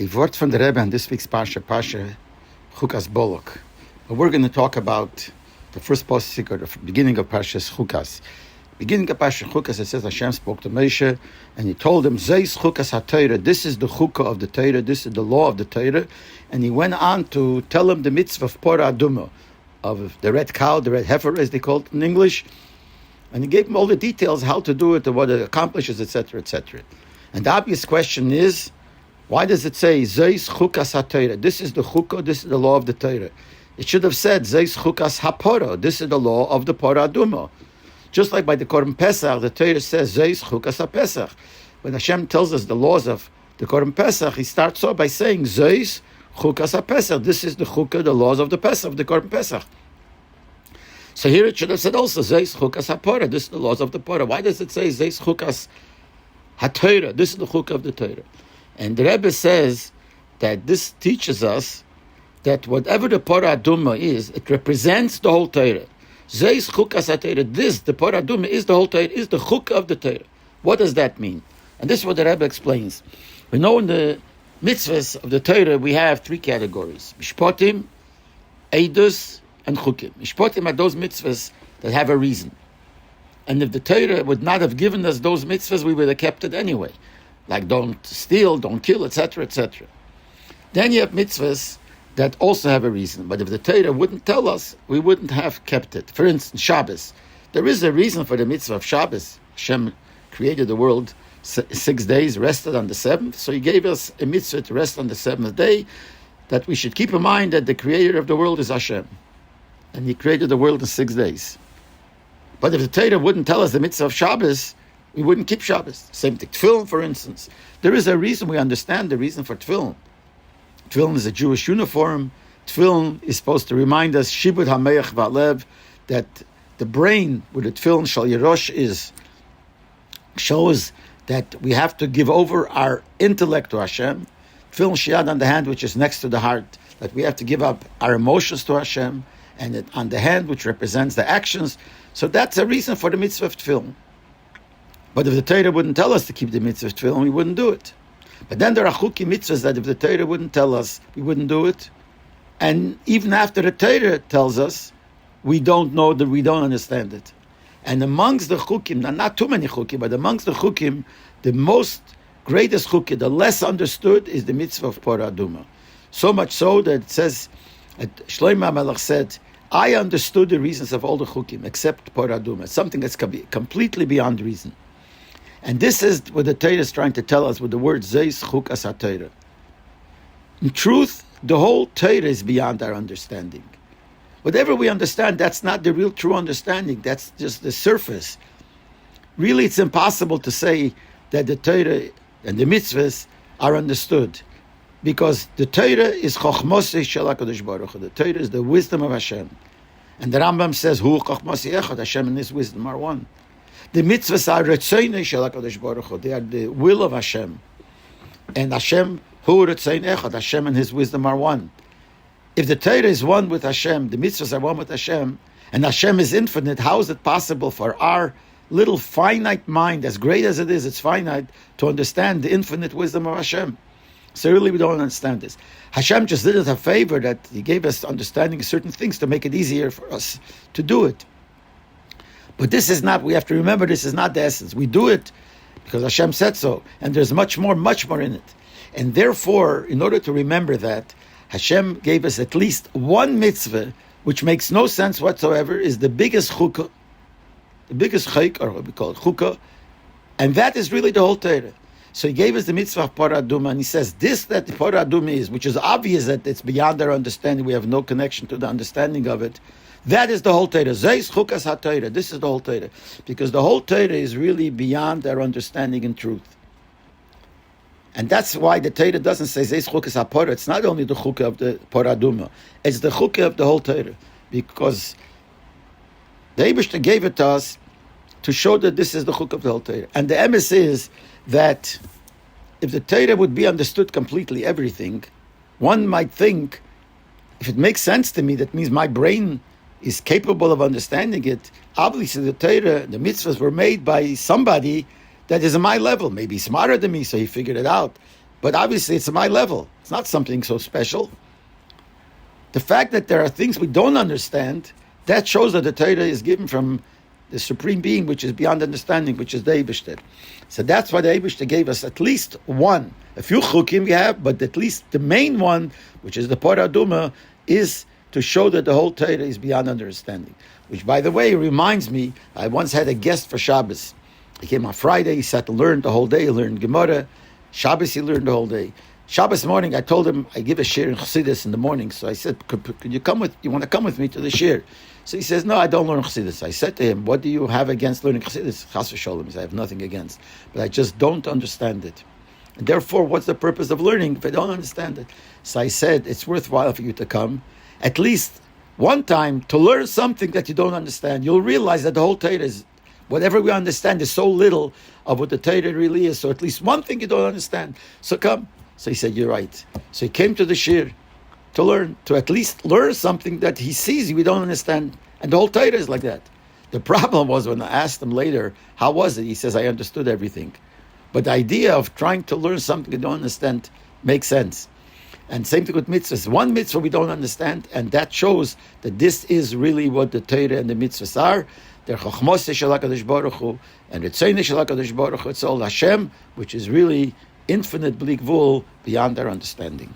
A Vort from the Rebbe on this week's Parshas Chukas Balak. But we're going to talk about the first pasuk or the beginning of Parshas Chukas. Beginning of Parshas Chukas, it says Hashem spoke to Moshe and he told him, Zeis Chukas HaTorah, this is the chukah of the Torah, this is the law of the Torah. And he went on to tell him the mitzvah of Porah Aduma, of the red cow, the red heifer as they call it in English. And he gave him all the details, how to do it, and what it accomplishes, etc., etc. And the obvious question is, why does it say, Zeis Chukas HaTorah? This is the chukah, this is the law of the Torah. It should have said, Zeis Chukas HaPorah, this is the law of the Porah Aduma. Just like by the Korban Pesach, the Torah says, Zeis Chukas HaPesach. When Hashem tells us the laws of the Korban Pesach, he starts off by saying, Zeis Chukas HaPesach. This is the chukah, the laws of the Pesach, of the Korban Pesach. So here it should have said also, Zeis Chukas HaPorah. This is the laws of the Porah. Why does it say, Zeis Chukas HaTorah? This is the chukah of the Torah. And the Rebbe says that this teaches us that whatever the Porah Aduma is, it represents the whole Torah. Zeis Chukas HaTorah, this, the Porah Aduma, is the whole Torah, is the chukah of the Torah. What does that mean? And this is what the Rebbe explains. We know in the mitzvahs of the Torah, we have three categories. Mishpatim, Eidus, and Chukim. Mishpatim are those mitzvahs that have a reason. And if the Torah would not have given us those mitzvahs, we would have kept it anyway. Like don't steal, don't kill, etc., etc. Then you have mitzvahs that also have a reason. But if the Torah wouldn't tell us, we wouldn't have kept it. For instance, Shabbos. There is a reason for the mitzvah of Shabbos. Hashem created the world 6 days, rested on the seventh. So he gave us a mitzvah to rest on the seventh day, that we should keep in mind that the creator of the world is Hashem. And he created the world in 6 days. But if the Torah wouldn't tell us the mitzvah of Shabbos, we wouldn't keep Shabbos. Same thing, Tefillin, for instance. There is a reason, we understand the reason for Tefillin. Tefillin is a Jewish uniform. Tefillin is supposed to remind us, Shibud HaMeach Va'alev, that the brain with the Tefillin Shal Yerosh shows that we have to give over our intellect to Hashem. Tefillin Shiad on the hand, which is next to the heart, that we have to give up our emotions to Hashem, and it, on the hand, which represents the actions. So that's a reason for the mitzvah of Tefillin. But if the Torah wouldn't tell us to keep the mitzvah of Tefillin, we wouldn't do it. But then there are chuki mitzvahs that if the Torah wouldn't tell us, we wouldn't do it. And even after the Torah tells us, we don't know that we don't understand it. And amongst the chukim, not too many chukim, but amongst the chukim, the most greatest chukim, the less understood, is the mitzvah of Porah Aduma. So much so that it says, Shlomo HaMelech said, I understood the reasons of all the chukim except Porah Aduma, something that's completely beyond reason. And this is what the Torah is trying to tell us with the word Zeis Chukas HaTorah. In truth, the whole Torah is beyond our understanding. Whatever we understand, that's not the real true understanding. That's just the surface. Really, it's impossible to say that the Torah and the mitzvahs are understood. Because the Torah is Chochmosei Shel HaKadosh Baruch Hu. The Torah is the wisdom of Hashem. And the Rambam says, Hu Chochmosei Echad, Hashem and His wisdom are one. The mitzvahs are Retzonei Shel HaKadosh Baruch Hu. They are the will of Hashem. And Hashem, Hu Retzoin Echad, Hashem and His wisdom are one. If the Torah is one with Hashem, the mitzvahs are one with Hashem, and Hashem is infinite, how is it possible for our little finite mind, as great as it is, it's finite, to understand the infinite wisdom of Hashem? So really we don't understand this. Hashem just did us a favor that He gave us understanding certain things to make it easier for us to do it. But this is not, we have to remember, this is not the essence. We do it because Hashem said so, and there's much more in it. And therefore, in order to remember that, Hashem gave us at least one mitzvah, which makes no sense whatsoever, is the biggest chukah, the biggest chayk, or what we call it, chukah, and that is really the whole Torah. So He gave us the mitzvah of Porah Aduma, and He says, this that the Porah Aduma is, which is obvious that it's beyond our understanding, we have no connection to the understanding of it, that is the whole Torah. Zeis Chukas HaTorah. This is the whole Torah. Because the whole Torah is really beyond our understanding and truth. And that's why the Torah doesn't say Zeis Chukas HaPorah. It's not only the chukah of the Porah Aduma. It's the chukah of the whole Torah. Because the Eibishter gave it to us to show that this is the chukah of the whole Torah. And the emes is that if the Torah would be understood completely, everything, one might think, if it makes sense to me, that means my brain is capable of understanding it. Obviously, the Torah, the mitzvahs were made by somebody that is at my level, maybe smarter than me, so he figured it out. But obviously it's at my level. It's not something so special. The fact that there are things we don't understand, that shows that the Torah is given from the Supreme Being, which is beyond understanding, which is the Eibishter. So that's why the Eibishter gave us at least one. A few chukim we have, but at least the main one, which is the Parah Aduma, is to show that the whole Torah is beyond understanding. Which, by the way, reminds me, I once had a guest for Shabbos. He came on Friday, he sat to learn the whole day, he learned Gemara. Shabbos, he learned the whole day. Shabbos morning, I told him, I give a shir in Chassidus in the morning. So I said, could you want to come with me to the shir? So he says, no, I don't learn Chassidus. I said to him, what do you have against learning Chassidus? Chas v'sholem. He said, I have nothing against. But I just don't understand it. And therefore, what's the purpose of learning if I don't understand it? So I said, it's worthwhile for you to come, at least one time, to learn something that you don't understand. You'll realize that the whole Torah is, whatever we understand is so little of what the Torah really is. So at least one thing you don't understand. So come. So he said, you're right. So he came to the shir to learn, to at least learn something that he sees we don't understand. And the whole Torah is like that. The problem was when I asked him later, how was it? He says, I understood everything. But the idea of trying to learn something you don't understand makes sense. And same thing with mitzvahs. One mitzvah we don't understand, and that shows that this is really what the Torah and the mitzvahs are. They're chochmos shel HaKadosh Baruch Hu, and ritzonah shel HaKadosh Baruch Hu. It's all Hashem, which is really infinite bli gvul, beyond our understanding.